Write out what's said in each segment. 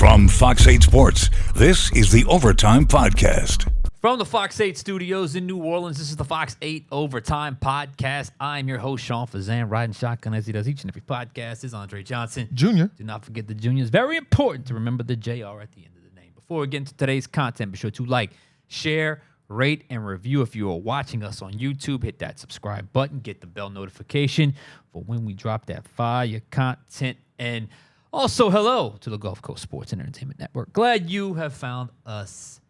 From Fox 8 Sports, this is the Overtime Podcast. From the Fox 8 studios in New Orleans, this is the Fox 8 Overtime Podcast. I'm your host, Sean Fazende, riding shotgun as he does each and every podcast. This is Andre Johnson. Junior. Do not forget the Junior. It's very important to remember the JR at the end of the name. Before we get into today's content, be sure to like, share, rate, and review. If you are watching us on YouTube, hit that subscribe button, get the bell notification for when we drop that fire content. And also, hello to the Gulf Coast Sports and Entertainment Network. Glad you have found us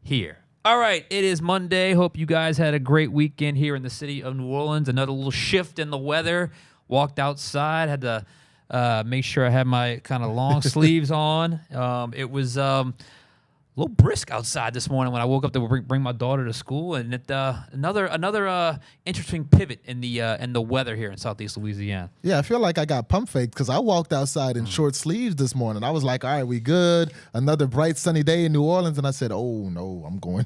here. All right, it is Monday. Hope you guys had a great weekend here in the city of New Orleans. Another little shift in the weather. Walked outside, had to make sure I had my kind of long sleeves on. It was a little brisk outside this morning when I woke up to bring my daughter to school, and another interesting pivot in the weather here in Southeast Louisiana. Yeah, I feel like I got pump faked because I walked outside in short sleeves this morning. I was like, all right, we good. Another bright sunny day in New Orleans, and I said, oh no, I'm going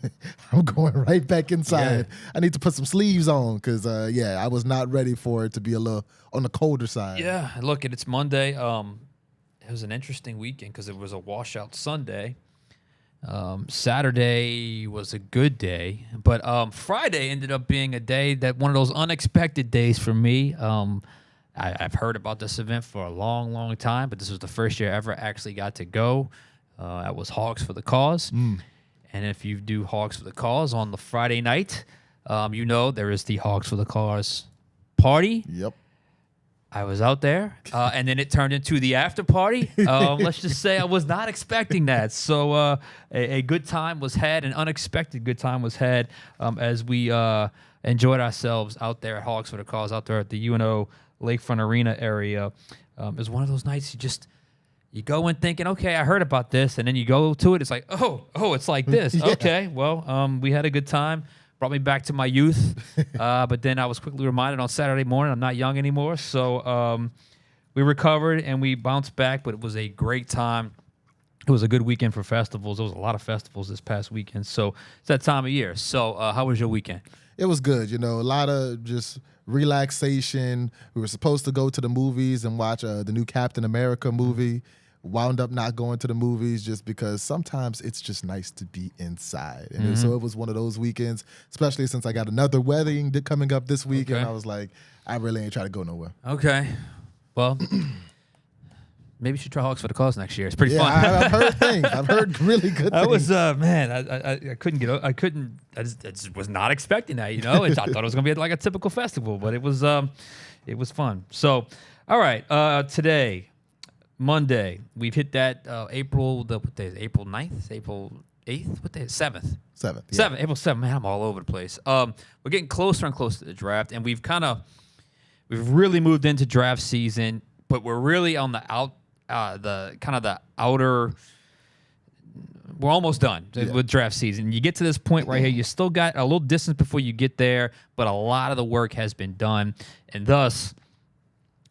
right back inside. Yeah. I need to put some sleeves on because I was not ready for it to be a little on the colder side. Yeah, look, it's Monday. It was an interesting weekend because it was a washout Sunday. Saturday was a good day, but Friday ended up being a day that one of those unexpected days for me. I've heard about this event for a long, long time, but this was the first year I ever actually got to go. That was Hogs for the Cause. And if you do Hogs for the Cause on the Friday night, there is the Hogs for the Cause party. Yep. I was out there, and then it turned into the after party. Let's just say I was not expecting that. So a good time was had, an unexpected good time was had as we enjoyed ourselves out there at Hogs for the Cause, out there at the UNO Lakefront Arena area. It was one of those nights you go in thinking, okay, I heard about this, and then you go to it, it's like, oh, it's like this. Yeah. Okay, well, we had a good time. Brought me back to my youth, but then I was quickly reminded on Saturday morning I'm not young anymore. So we recovered and we bounced back, but it was a great time. It was a good weekend for festivals. There was a lot of festivals this past weekend, so it's that time of year. So how was your weekend? It was good. A lot of just relaxation. We were supposed to go to the movies and watch the new Captain America movie. Wound up not going to the movies just because sometimes it's just nice to be inside. And so it was one of those weekends, especially since I got another wedding coming up this week, and I was like, I really ain't trying to go nowhere. Okay. Well, maybe you should try Hogs for the Cause next year. It's pretty fun. I've heard things. I've heard really good things. I was, I just was not expecting that, and I thought it was going to be like a typical festival, but it was fun. So, all right, today, Monday, we've hit that April 9th? April 8th? What day is it? 7th? 7th, yeah. April 7th. Man, I'm all over the place. We're getting closer and closer to the draft, and we've really moved into draft season, but we're really on the outer. We're almost done with draft season. You get to this point right here, you still got a little distance before you get there, but a lot of the work has been done, and thus,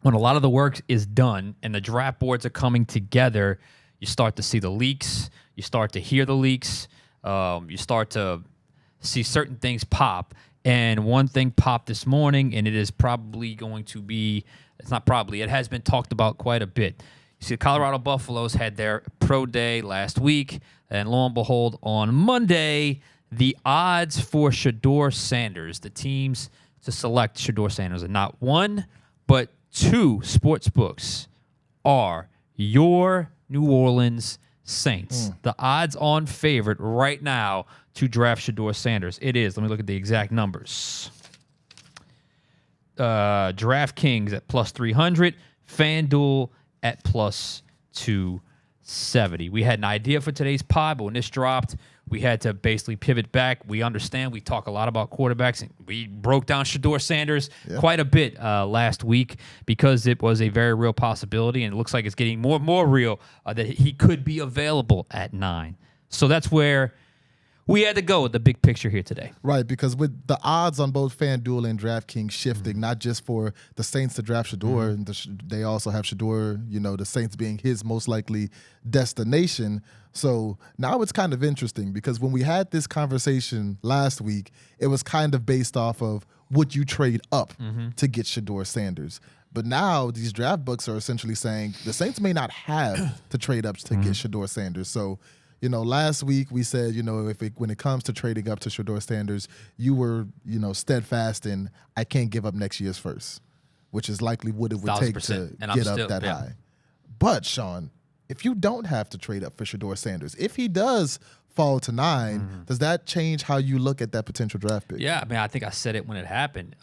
when a lot of the work is done and the draft boards are coming together, you start to see the leaks, you start to hear the leaks, you start to see certain things pop. And one thing popped this morning, and it is probably going to be, it's not probably, it has been talked about quite a bit. You see, the Colorado Buffaloes had their pro day last week, and lo and behold, on Monday, the odds for Shedeur Sanders, the teams to select Shedeur Sanders, are not one, but two sportsbooks are your New Orleans Saints. The odds-on favorite right now to draft Shedeur Sanders. It is. Let me look at the exact numbers. DraftKings at plus 300. FanDuel at plus 270. We had an idea for today's pod, but when this dropped, we had to basically pivot back. We understand. We talk a lot about quarterbacks. And we broke down Shedeur Sanders quite a bit last week because it was a very real possibility, and it looks like it's getting more and more real that he could be available at 9. So that's where we had to go with the big picture here today. Right, because with the odds on both FanDuel and DraftKings shifting, not just for the Saints to draft Shedeur, they also have Shedeur, the Saints being his most likely destination. So now it's kind of interesting because when we had this conversation last week, it was kind of based off of would you trade up to get Shedeur Sanders? But now these draft books are essentially saying the Saints may not have to trade up to get Shedeur Sanders. So, last week we said, when it comes to trading up to Shedeur Sanders, you were, steadfast in I can't give up next year's first, which is likely what it would take to get up that high. But, Sean, if you don't have to trade up for Shedeur Sanders, if he does fall to 9, does that change how you look at that potential draft pick? Yeah, I mean, I think I said it when it happened.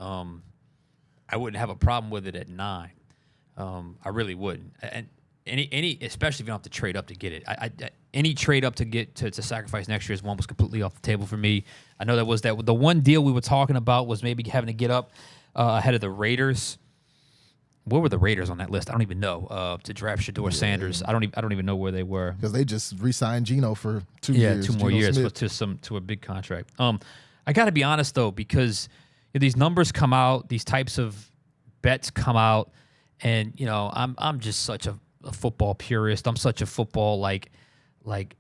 I wouldn't have a problem with it at 9. I really wouldn't. And any especially if you don't have to trade up to get it. Any trade up to get to sacrifice next year's one was completely off the table for me. I know that the one deal we were talking about was maybe having to get up ahead of the Raiders. Where were the Raiders on that list? I don't even know. To draft Shedeur Sanders, I don't even know where they were because they just re-signed Geno for 2 years. 2 more years to a big contract. I got to be honest though, because these numbers come out, these types of bets come out, and I'm just such a football purist. I'm such a football like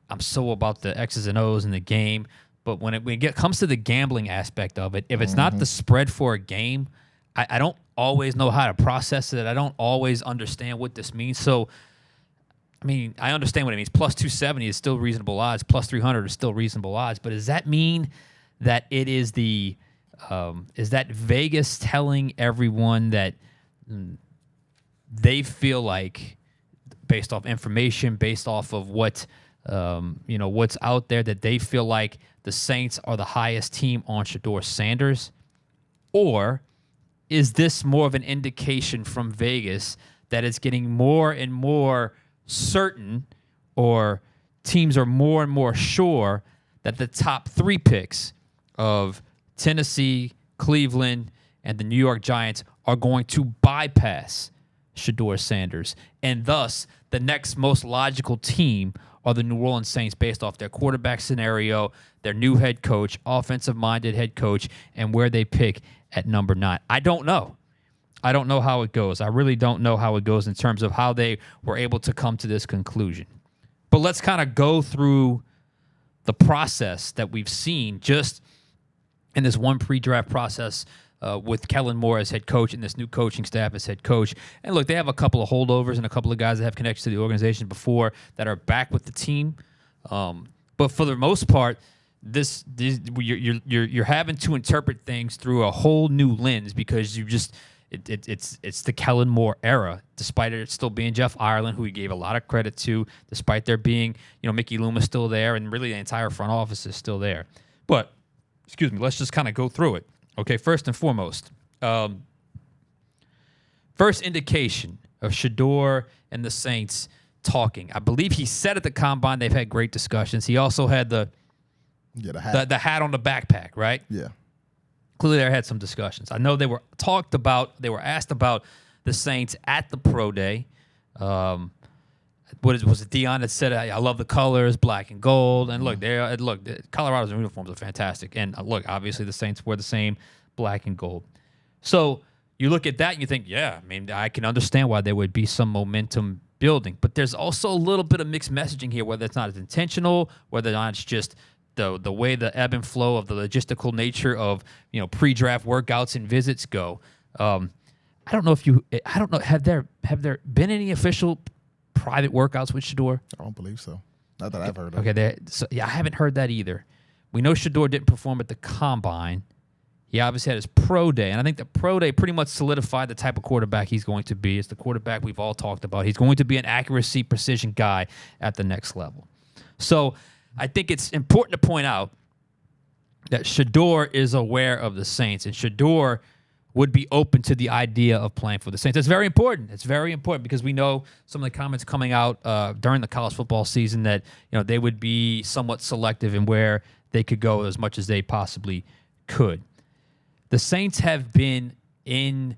I'm so about the X's and O's in the game. But when it comes to the gambling aspect of it, if it's not the spread for a game, I don't always know how to process it. I don't always understand what this means. So, I mean, I understand what it means. Plus 270 is still reasonable odds. Plus 300 is still reasonable odds. But does that mean that it is is that Vegas telling everyone that they feel like, based off information, based off of what what's out there, that they feel like the Saints are the highest team on Shedeur Sanders? Or is this more of an indication from Vegas that it's getting more and more certain, or teams are more and more sure that the top 3 picks of Tennessee, Cleveland, and the New York Giants are going to bypass Shedeur Sanders, and thus the next most logical team are the New Orleans Saints based off their quarterback scenario, their new head coach, offensive-minded head coach, and where they pick at number 9. I don't know. I don't know how it goes. I really don't know how it goes in terms of how they were able to come to this conclusion. But let's kind of go through the process that we've seen just in this one pre-draft process with Kellen Moore as head coach and this new coaching staff as head coach. And look, they have a couple of holdovers and a couple of guys that have connections to the organization before that are back with the team. But for the most part, you're having to interpret things through a whole new lens, because it's the Kellen Moore era, despite it still being Jeff Ireland, who he gave a lot of credit to, despite there being Mickey Loomis still there, and really the entire front office is still there. But let's just kind of go through it. Okay, first and foremost, first indication of Shedeur and the Saints talking. I believe he said at the Combine they've had great discussions. He also had the hat on the backpack, right? Yeah. Clearly, they had some discussions. I know they were asked about the Saints at the Pro Day. Was it Dion that said, I love the colors, black and gold. And look, Colorado's uniforms are fantastic. And look, obviously the Saints wear the same black and gold. So you look at that and you think, yeah, I mean, I can understand why there would be some momentum building. But there's also a little bit of mixed messaging here, whether it's not as intentional, whether or not it's just the way the ebb and flow of the logistical nature of pre-draft workouts and visits go. I don't know. Have there been any official private workouts with Shedeur? I don't believe so. Not that I've heard of. Okay, I haven't heard that either. We know Shedeur didn't perform at the Combine. He obviously had his Pro Day, and I think the Pro Day pretty much solidified the type of quarterback he's going to be. It's the quarterback we've all talked about. He's going to be an accuracy, precision guy at the next level. So I think it's important to point out that Shedeur is aware of the Saints, and Shedeur would be open to the idea of playing for the Saints. It's very important. It's very important because we know some of the comments coming out during the college football season that they would be somewhat selective in where they could go as much as they possibly could. The Saints have been doing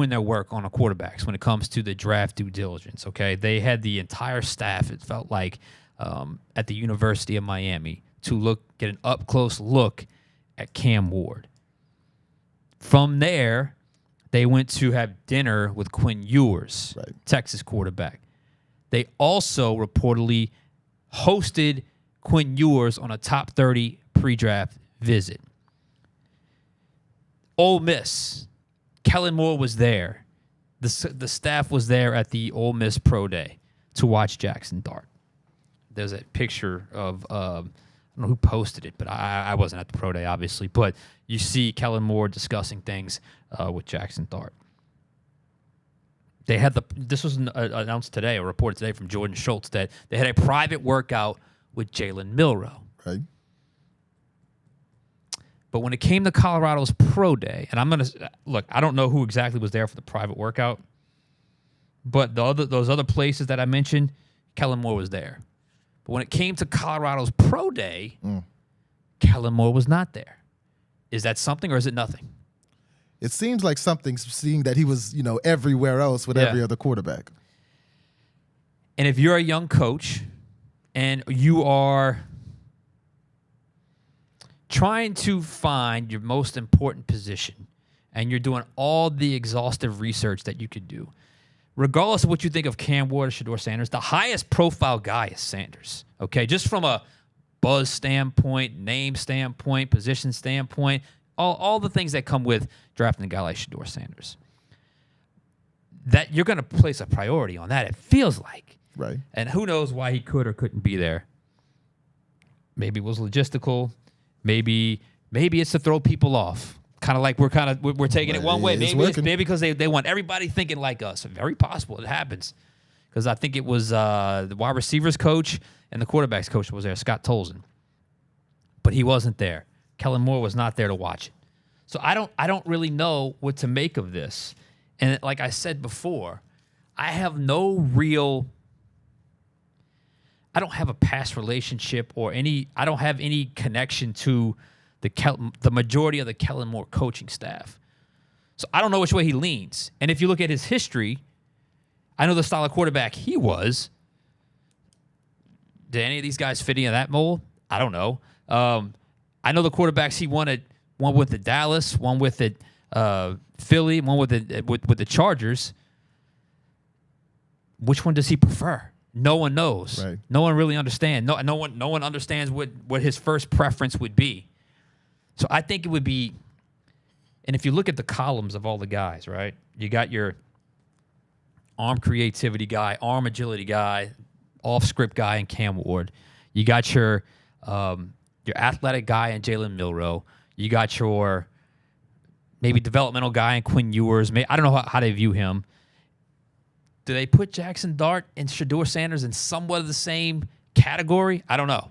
their work on the quarterbacks when it comes to the draft due diligence, okay? They had the entire staff, it felt like, at the University of Miami to get an up-close look at Cam Ward. From there, they went to have dinner with Quinn Ewers, right, Texas quarterback. They also reportedly hosted Quinn Ewers on a top 30 pre-draft visit. Ole Miss, Kellen Moore was there. The staff was there at the Ole Miss Pro Day to watch Jackson Dart. There's a picture of, I don't know who posted it, but I wasn't at the Pro Day, obviously. But you see Kellen Moore discussing things with Jackson Dart. They had this was announced today, or reported today from Jordan Schultz, that they had a private workout with Jalen Milroe. Right. But when it came to Colorado's Pro Day, and I'm going to look, I don't know who exactly was there for the private workout, but those other places that I mentioned, Kellen Moore was there. But when it came to Colorado's Pro Day, Kellen Moore was not there. Is that something or is it nothing? It seems like something, seeing that he was, everywhere else with every other quarterback. And if you're a young coach and you are trying to find your most important position and you're doing all the exhaustive research that you could do, regardless of what you think of Cam Ward or Shedeur Sanders, the highest profile guy is Sanders. Okay, just from a buzz standpoint, name standpoint, position standpoint, all the things that come with drafting a guy like Shedeur Sanders. That you're going to place a priority on that, it feels like. Right. And who knows why he could or couldn't be there. Maybe it was logistical. Maybe it's to throw people off. Kind of like we're taking it one way. Maybe because they want everybody thinking like us. Very possible it happens. Because I think it was the wide receivers coach and the quarterbacks coach was there, Scott Tolzien. But he wasn't there. Kellen Moore was not there to watch it. So I don't really know what to make of this. And like I said before, I have no real. I don't have a past relationship or I don't have any connection to the majority of the Kellen Moore coaching staff. So I don't know which way he leans. And if you look at his history, I know the style of quarterback he was. Did any of these guys fit into that mold? I don't know. I know the quarterbacks he wanted, one with the Dallas, one with the Philly, one with the Chargers. Which one does he prefer? No one knows. Right. No one really understands. No one understands what his first preference would be. So I think it would be, and if you look at the columns of all the guys, right? You got your arm creativity guy, arm agility guy, off-script guy in Cam Ward. You got your athletic guy in Jalen Milroe. You got your maybe developmental guy in Quinn Ewers. I don't know how they view him. Do they put Jackson Dart and Shedeur Sanders in somewhat of the same category? I don't know.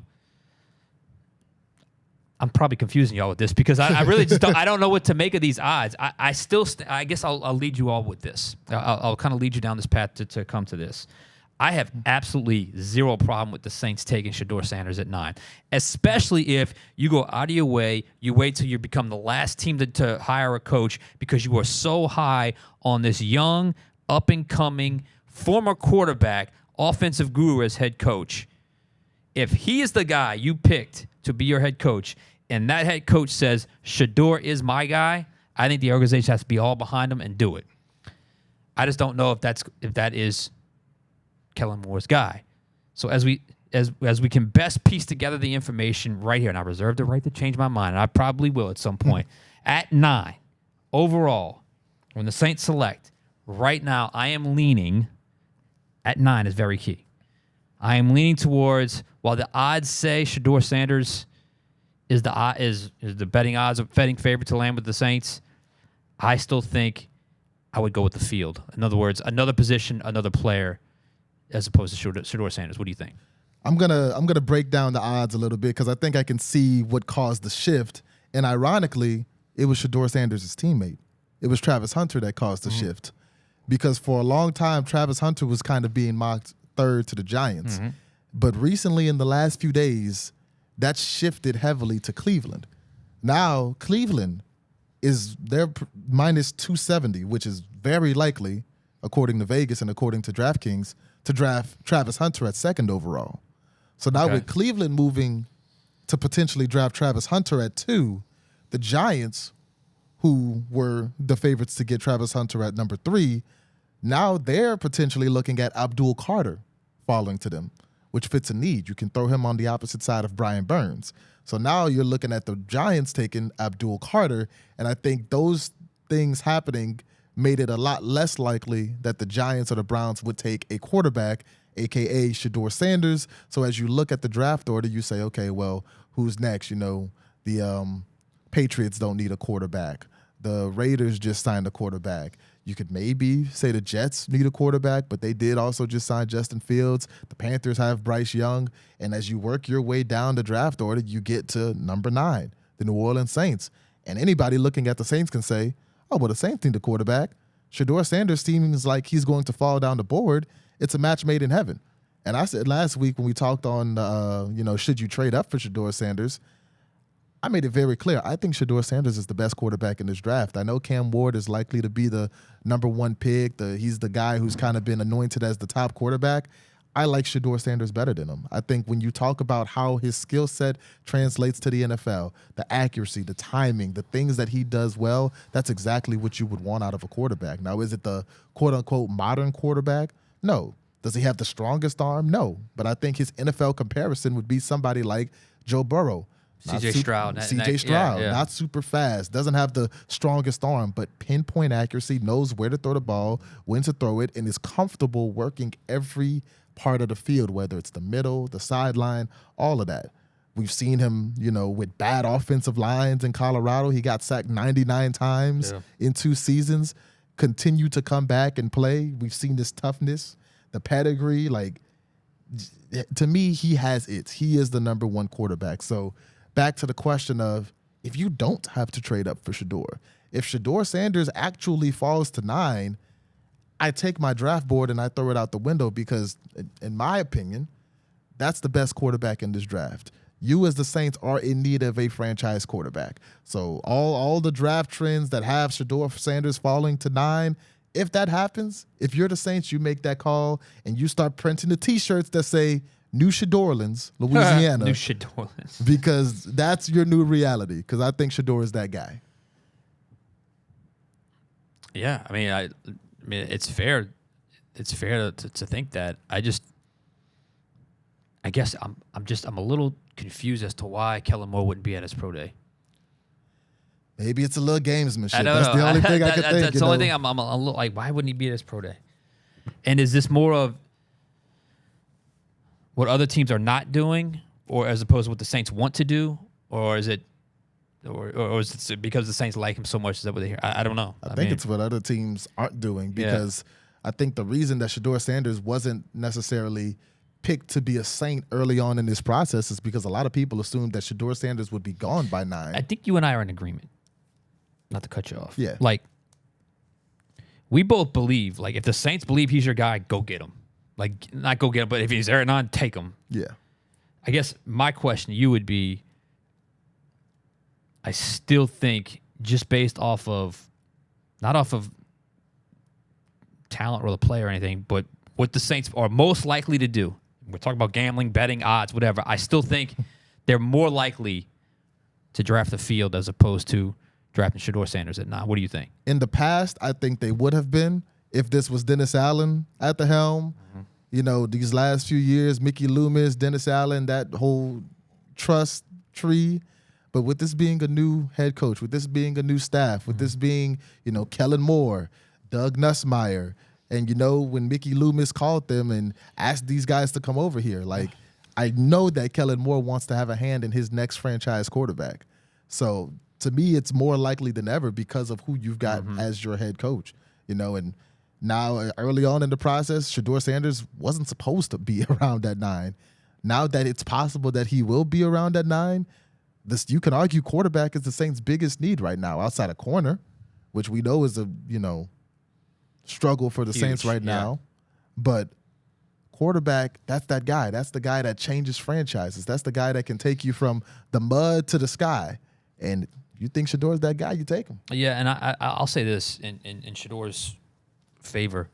I'm probably confusing y'all with this because I really just don't know what to make of these odds. I guess I'll lead you all with this. I'll kind of lead you down this path to come to this. I have absolutely zero problem with the Saints taking Shedeur Sanders at 9, especially if you go out of your way, you wait till you become the last team to hire a coach because you are so high on this young, up-and-coming, former quarterback, offensive guru as head coach. If he is the guy you picked to be your head coach, and that head coach says, Shedeur is my guy, I think the organization has to be all behind him and do it. I just don't know if that is Kellen Moore's guy. So as we can best piece together the information right here, and I reserve the right to change my mind, and I probably will at some point, at 9, overall, when the Saints select, right now I am leaning, at 9 is very key. I am leaning towards, while the odds say Shedeur Sanders is the betting favorite to land with the Saints, I still think I would go with the field. In other words, another position, another player, as opposed to Shedeur Sanders. What do you think? I'm gonna break down the odds a little bit because I think I can see what caused the shift. And ironically, it was Shedeur Sanders' teammate. It was Travis Hunter that caused the shift. Because for a long time, Travis Hunter was kind of being mocked third to the Giants. But recently, in the last few days, that shifted heavily to Cleveland. Now, Cleveland they're minus 270, which is very likely, according to Vegas and according to DraftKings, to draft Travis Hunter at 2nd overall. So now with Cleveland moving to potentially draft Travis Hunter at 2, the Giants, who were the favorites to get Travis Hunter at number 3, now they're potentially looking at Abdul Carter falling to them, which fits a need. You can throw him on the opposite side of Brian Burns. So now you're looking at the Giants taking Abdul Carter, and I think those things happening made it a lot less likely that the Giants or the Browns would take a quarterback, a.k.a. Shedeur Sanders. So as you look at the draft order, you say, okay, well, who's next? The Patriots don't need a quarterback. The Raiders just signed a quarterback. You could maybe say the Jets need a quarterback, but they did also just sign Justin Fields. The Panthers have Bryce Young. And as you work your way down the draft order, you get to number 9, the New Orleans Saints. And anybody looking at the Saints can say, oh, well, the Saints need a quarterback. Shedeur Sanders seems like he's going to fall down the board. It's a match made in heaven. And I said last week when we talked on, should you trade up for Shedeur Sanders, I made it very clear. I think Shedeur Sanders is the best quarterback in this draft. I know Cam Ward is likely to be the number 1 pick. He's the guy who's kind of been anointed as the top quarterback. I like Shedeur Sanders better than him. I think when you talk about how his skill set translates to the NFL, the accuracy, the timing, the things that he does well, that's exactly what you would want out of a quarterback. Now, is it the quote-unquote modern quarterback? No. Does he have the strongest arm? No. But I think his NFL comparison would be somebody like Joe Burrow. C.J. Stroud. Not super fast, doesn't have the strongest arm, but pinpoint accuracy, knows where to throw the ball, when to throw it, and is comfortable working every part of the field, whether it's the middle, the sideline, all of that. We've seen him, with bad offensive lines in Colorado. He got sacked 99 times in 2 seasons, continue to come back and play. We've seen this toughness, the pedigree. To me, he has it. He is the number 1 quarterback. So back to the question of, if you don't have to trade up for Shedeur, if Shedeur Sanders actually falls to 9, I take my draft board and I throw it out the window because, in my opinion, that's the best quarterback in this draft. You as the Saints are in need of a franchise quarterback. So all the draft trends that have Shedeur Sanders falling to 9, if that happens, if you're the Saints, you make that call and you start printing the T-shirts that say New Shedorlands, Louisiana. New Shedorlands. Because that's your new reality, because I think Shedeur is that guy. Yeah, I mean, it's fair. It's fair to think that. I guess I'm a little confused as to why Kellen Moore wouldn't be at his pro day. Maybe it's a little gamesmanship. That's the only thing I could think. That's the only thing I'm a little like, why wouldn't he be at his pro day? And is this more of what other teams are not doing, or as opposed to what the Saints want to do, or is it, or is it because the Saints like him so much? Is that what they hear? I don't know. I think it's what other teams aren't doing, because I think the reason that Shedeur Sanders wasn't necessarily picked to be a Saint early on in this process is because a lot of people assumed that Shedeur Sanders would be gone by 9. I think you and I are in agreement. Not to cut you off. Yeah. We both believe, if the Saints believe he's your guy, go get him. Not go get him, but if he's there or not, take him. Yeah. I guess my question to you would be, I still think just based off of, not off of talent or the player or anything, but what the Saints are most likely to do. We're talking about gambling, betting, odds, whatever. I still think they're more likely to draft the field as opposed to drafting Shedeur Sanders at 9. What do you think? In the past, I think they would have been if this was Dennis Allen at the helm. Mm-hmm. These last few years, Mickey Loomis, Dennis Allen, that whole trust tree. But with this being a new head coach, with this being a new staff, with this being, Kellen Moore, Doug Nussmeier, and, when Mickey Loomis called them and asked these guys to come over here, I know that Kellen Moore wants to have a hand in his next franchise quarterback. So to me, it's more likely than ever because of who you've got as your head coach, and now early on in the process, Shedeur Sanders wasn't supposed to be around that 9. Now that it's possible that he will be around that 9, you can argue quarterback is the Saints' biggest need right now outside of corner, which we know is a, struggle for the Saints right now. But quarterback, that's that guy. That's the guy that changes franchises. That's the guy that can take you from the mud to the sky. And you think Shedeur's that guy, you take him. Yeah, and I'll say this in Shedeur's favor.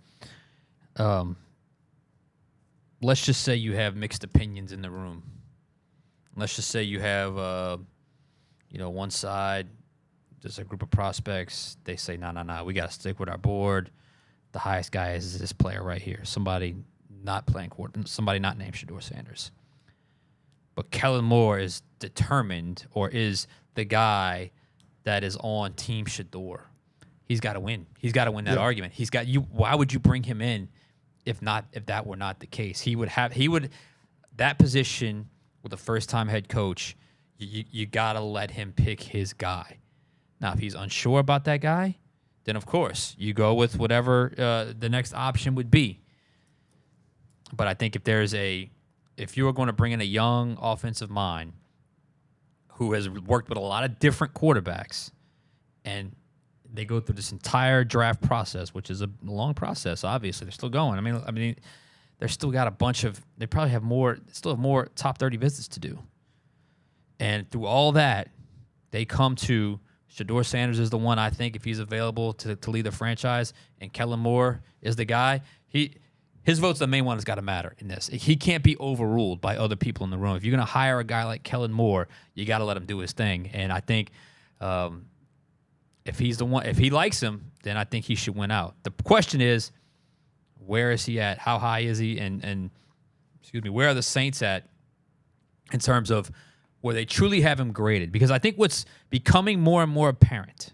Let's just say you have mixed opinions in the room. Let's just say you have, one side, there's a group of prospects. They say, no, we got to stick with our board. The highest guy is this player right here. Somebody not playing quarterback, somebody not named Shedeur Sanders. But Kellen Moore is determined, or is the guy that is on Team Shedeur. He's got to win. He's got to win that argument. He's got you. Why would you bring him in if that were not the case? He would that position with a first-time head coach. You got to let him pick his guy. Now, if he's unsure about that guy, then of course you go with whatever the next option would be. But I think if you are going to bring in a young offensive mind who has worked with a lot of different quarterbacks, and they go through this entire draft process, which is a long process. Obviously, they're still going. I mean, they're still got a bunch of. They probably have more. Still have more top 30 visits to do. And through all that, they come to Shedeur Sanders is the one, I think, if he's available to lead the franchise, and Kellen Moore is the guy. His vote's the main one that's got to matter in this. He can't be overruled by other people in the room. If you're going to hire a guy like Kellen Moore, you got to let him do his thing. And I think if he's the one, if he likes him, then I think he should win out. The question is, where is he at? How high is he? And where are the Saints at in terms of where they truly have him graded? Because I think what's becoming more and more apparent,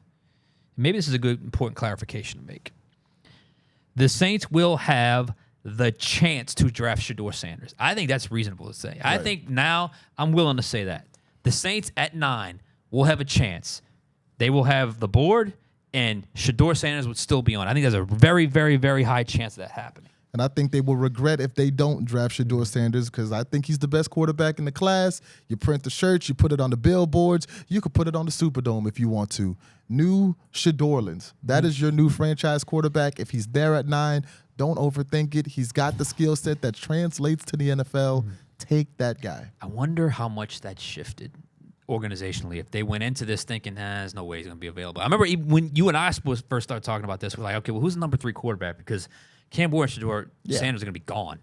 maybe this is a good, important clarification to make. The Saints will have the chance to draft Shedeur Sanders. I think that's reasonable to say. Right. I think now I'm willing to say that. The Saints at 9 will have a chance. They will have the board, and Shedeur Sanders would still be on. I think there's a very, very, very high chance of that happening. And I think they will regret if they don't draft Shedeur Sanders, because I think he's the best quarterback in the class. You print the shirts, you put it on the billboards, you could put it on the Superdome if you want to. New Shedorlands. That is your new franchise quarterback. If he's there at 9, don't overthink it. He's got the skill set that translates to the NFL. Take that guy. I wonder how much that shifted organizationally if they went into this thinking, there's no way he's going to be available. I remember even when you and I first started talking about this, we're like, okay, well, who's the number 3 quarterback? Because Cam Moore and Shedeur Sanders are going to be gone.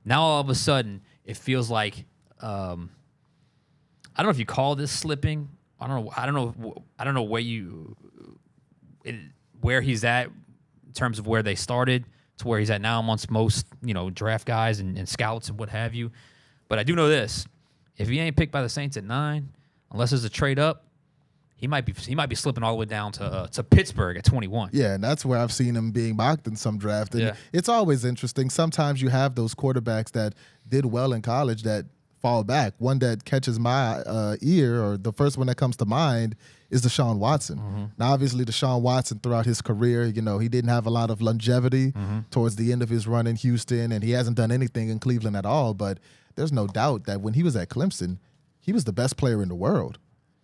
Now all of a sudden, it feels like I don't know if you call this slipping. I don't know where he's at in terms of where they started to where he's at now amongst most draft guys and scouts and what have you. But I do know this: if he ain't picked by the Saints at 9, unless there's a trade up, he might be slipping all the way down to Pittsburgh at 21. Yeah, and that's where I've seen him being mocked in some draft. And it's always interesting. Sometimes you have those quarterbacks that did well in college that fall back. One that catches my ear, or the first one that comes to mind, is Deshaun Watson. Now, obviously, Deshaun Watson throughout his career, he didn't have a lot of longevity towards the end of his run in Houston, and he hasn't done anything in Cleveland at all. But there's no doubt that when he was at Clemson, he was the best player in the world.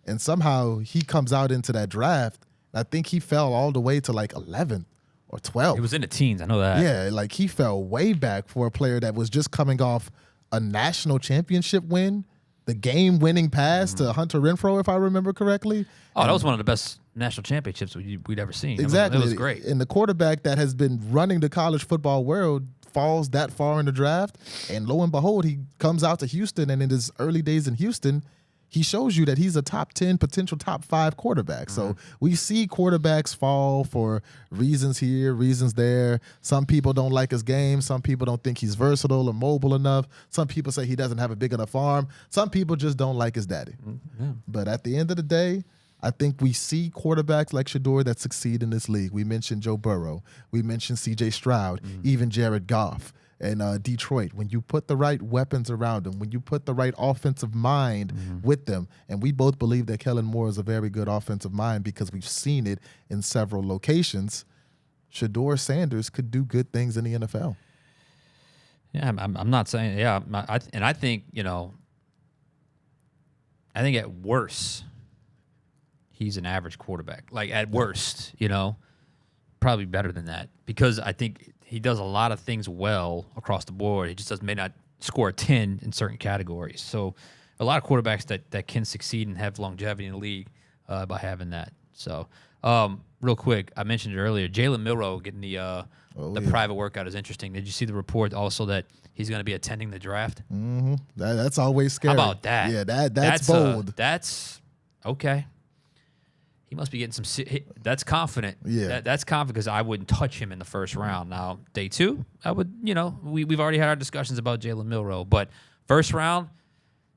And somehow he comes out into that draft. I think he fell all the way to like 11th or 12th. He was in the teens. I know that. Yeah, like he fell way back for a player that was just coming off a national championship win, the game-winning pass to Hunter Renfrow, if I remember correctly. Oh, that was one of the best national championships we'd ever seen. Exactly. It was great. And the quarterback that has been running the college football world falls that far in the draft, and lo and behold, he comes out to Houston, and in his early days in Houston, he shows you that he's a top 10, potential top 5 quarterback. So we see quarterbacks fall for reasons here, reasons there. Some people don't like his game. Some people don't think he's versatile or mobile enough. Some people say he doesn't have a big enough arm. Some people just don't like his daddy. But at the end of the day, I think we see quarterbacks like Shedeur that succeed in this league. We mentioned Joe Burrow. We mentioned C.J. Stroud, even Jared Goff. And Detroit, when you put the right weapons around them, when you put the right offensive mind with them, and we both believe that Kellen Moore is a very good offensive mind because we've seen it in several locations, Shedeur Sanders could do good things in the NFL. Yeah, I'm not saying, I think, I think at worst, he's an average quarterback. Like at worst, probably better than that, because I think he does a lot of things well across the board. He just may not score a 10 in certain categories. So a lot of quarterbacks that can succeed and have longevity in the league by having that. So real quick, I mentioned it earlier, Jalen Milroe getting the private workout is interesting. Did you see the report also that he's going to be attending the draft? That's always scary. How about that? Yeah, that's bold. That's okay. he must be getting that's confident. Yeah. That's confident because I wouldn't touch him in the first round. Now, day 2, I would, we've already had our discussions about Jalen Milroe, but first round,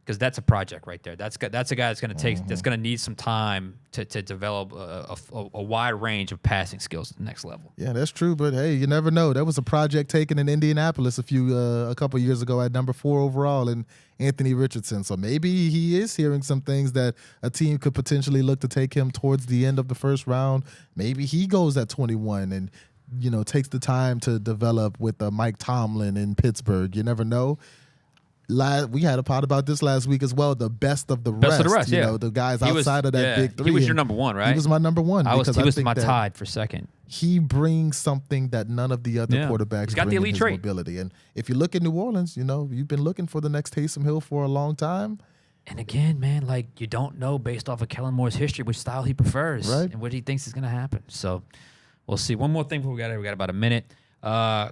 because that's a project right there. That's a guy that's going to take, that's going to need some time to develop a wide range of passing skills at the next level. Yeah, that's true. But hey, you never know. There was a project taken in Indianapolis a couple years ago at number 4 overall in Anthony Richardson. So maybe he is hearing some things that a team could potentially look to take him towards the end of the first round. Maybe he goes at 21 and takes the time to develop with Mike Tomlin in Pittsburgh. You never know. We had a pod about this last week as well. The best of the rest. Yeah. The guys outside of that big 3. He was your number 1, right? He was my number 1. He was my tied for second. He brings something that none of the other quarterbacks He's got bring the elite in his trait. mobility. And if you look at New Orleans, you've been looking for the next Taysom Hill for a long time. And again, man, you don't know based off of Kellen Moore's history which style he prefers and what he thinks is going to happen. So we'll see. One more thing before we got about a minute.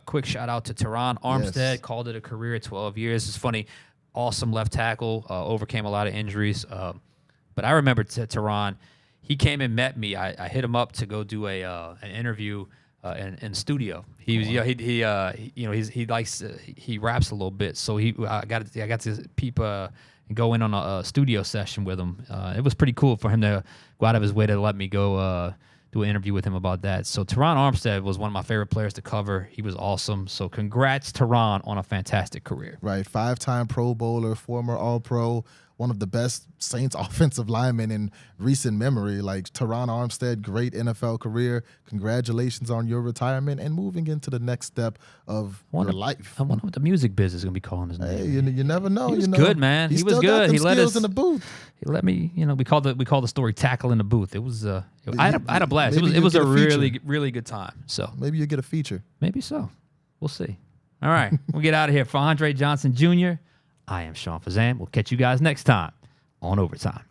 Quick shout out to Teron Armstead. Yes. Called it a career at 12 years. It's funny. Awesome left tackle, overcame a lot of injuries. But I remember Teron, he came and met me. I hit him up to go do an interview in studio. He was, he raps a little bit, so I got to peep and go in on a studio session with him. It was pretty cool for him to go out of his way to let me go do an interview with him about that. So Teron Armstead was one of my favorite players to cover. He was awesome. So congrats, Teron, on a fantastic career. Right. 5-time Pro Bowler, former All-Pro, one of the best Saints offensive linemen in recent memory. Teron Armstead, great NFL career. Congratulations on your retirement and moving into the next step of your life. I wonder what the music business is going to be calling his name. Hey, you never know. He was good, man. He was good. He let us in the booth. He let me. We called the story "Tackle in the Booth." It was. I had a blast. It was a really good time. So maybe you get a feature. Maybe so. We'll see. All right, we'll get out of here. For Andre Johnson Jr., I am Sean Fazende. We'll catch you guys next time on Overtime.